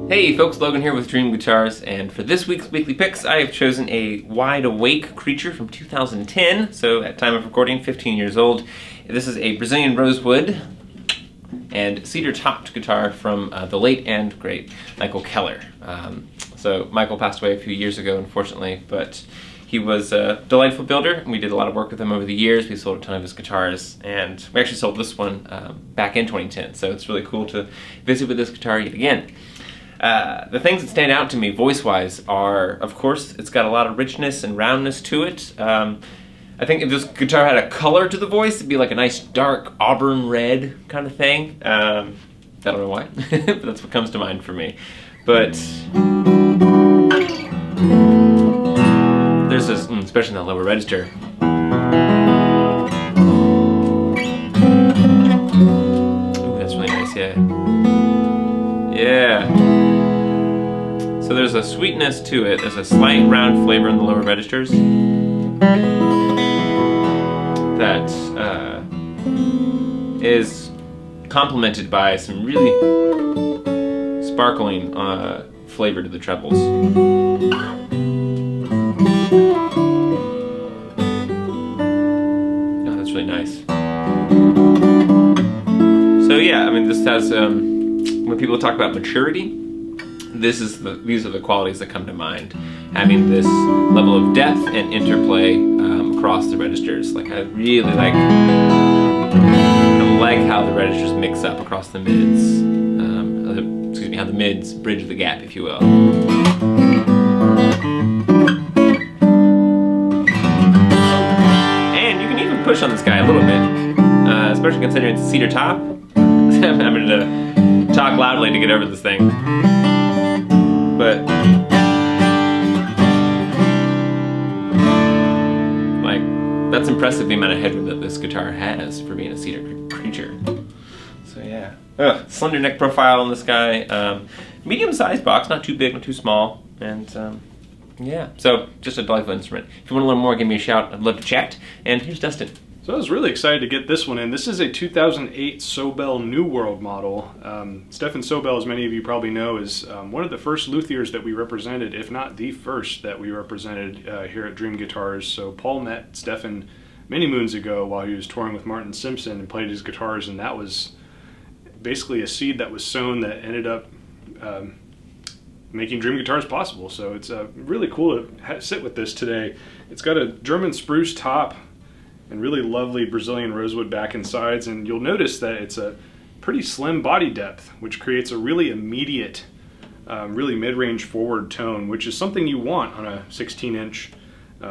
Hey folks, Logan here with Dream Guitars, and for this week's weekly picks I have chosen a Wide Awake Creature from 2010, so at time of recording 15 years old. This is a Brazilian rosewood and cedar-topped guitar from the late and great Michael Keller. So Michael passed away a few years ago, unfortunately, but he was a delightful builder, and we did a lot of work with him over the years. We sold a ton of his guitars, and we actually sold this one back in 2010, so it's really cool to visit with this guitar yet again. The things that stand out to me voice-wise are, of course, it's got a lot of richness and roundness to it. I think if this guitar had a color to the voice, it'd be like a nice dark auburn red kind of thing. I don't know why, but that's what comes to mind for me. But there's this, especially in the lower register. Ooh, that's really nice, yeah. Yeah. So there's a sweetness to it. There's a slight round flavor in the lower registers that is complemented by some really sparkling flavor to the trebles. Oh, that's really nice. So yeah, I mean, this has when people talk about maturity, these are the qualities that come to mind. Having this level of depth and interplay across the registers. Like I really like how the registers mix up across the mids. Excuse me, how the mids bridge the gap, if you will. And you can even push on this guy a little bit, especially considering it's a cedar top. I'm having to talk loudly to get over this thing. But like, that's impressive, the amount of headroom that this guitar has for being a cedar creature. So yeah. Slender neck profile on this guy. Medium-sized box, not too big, not too small. And yeah, so just a delightful instrument. If you want to learn more, give me a shout. I'd love to chat. And here's Dustin. So I was really excited to get this one in. This is a 2008 Sobell New World model. Stefan Sobell, as many of you probably know, is one of the first luthiers that we represented, if not the first that we represented here at Dream Guitars. So Paul met Stefan many moons ago while he was touring with Martin Simpson and played his guitars, and that was basically a seed that was sown that ended up making Dream Guitars possible. So it's really cool to sit with this today. It's got a German spruce top and really lovely Brazilian rosewood back and sides, and you'll notice that it's a pretty slim body depth, which creates a really immediate, really mid-range forward tone, which is something you want on a 16-inch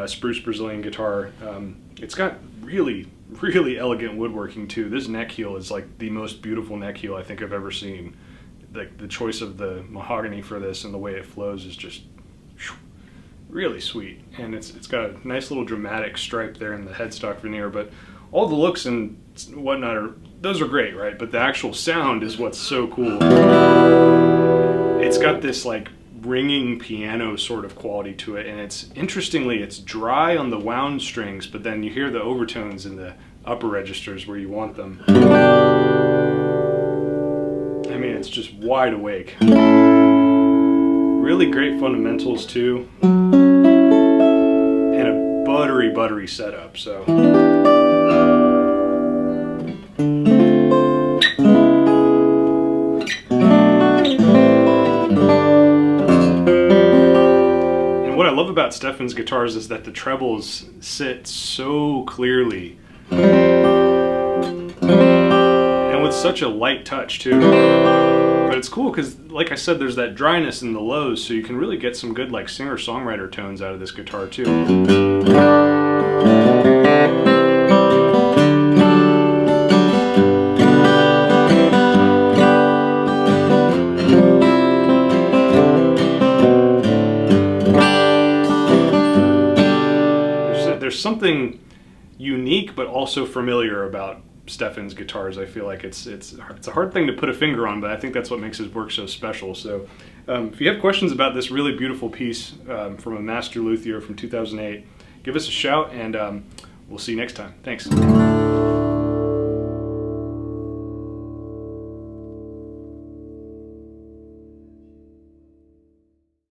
spruce Brazilian guitar. It's got really, really elegant woodworking too. This neck heel is like the most beautiful neck heel I think I've ever seen. The choice of the mahogany for this and the way it flows is just really sweet, and it's got a nice little dramatic stripe there in the headstock veneer, but all the looks and whatnot those are great, right? But the actual sound is what's so cool. It's got this like ringing piano sort of quality to it, and it's dry on the wound strings, but then you hear the overtones in the upper registers where you want them. I mean, it's just wide awake. Really great fundamentals too, and a buttery setup. So and what I love about Stefan's guitars is that the trebles sit so clearly and with such a light touch too. But it's cool because, like I said, there's that dryness in the lows, so you can really get some good like singer-songwriter tones out of this guitar too. There's something unique but also familiar about Stefan's guitars. I feel like it's a hard thing to put a finger on, but I think that's what makes his work so special. So if you have questions about this really beautiful piece from a master luthier from 2008, give us a shout, and we'll see you next time. Thanks.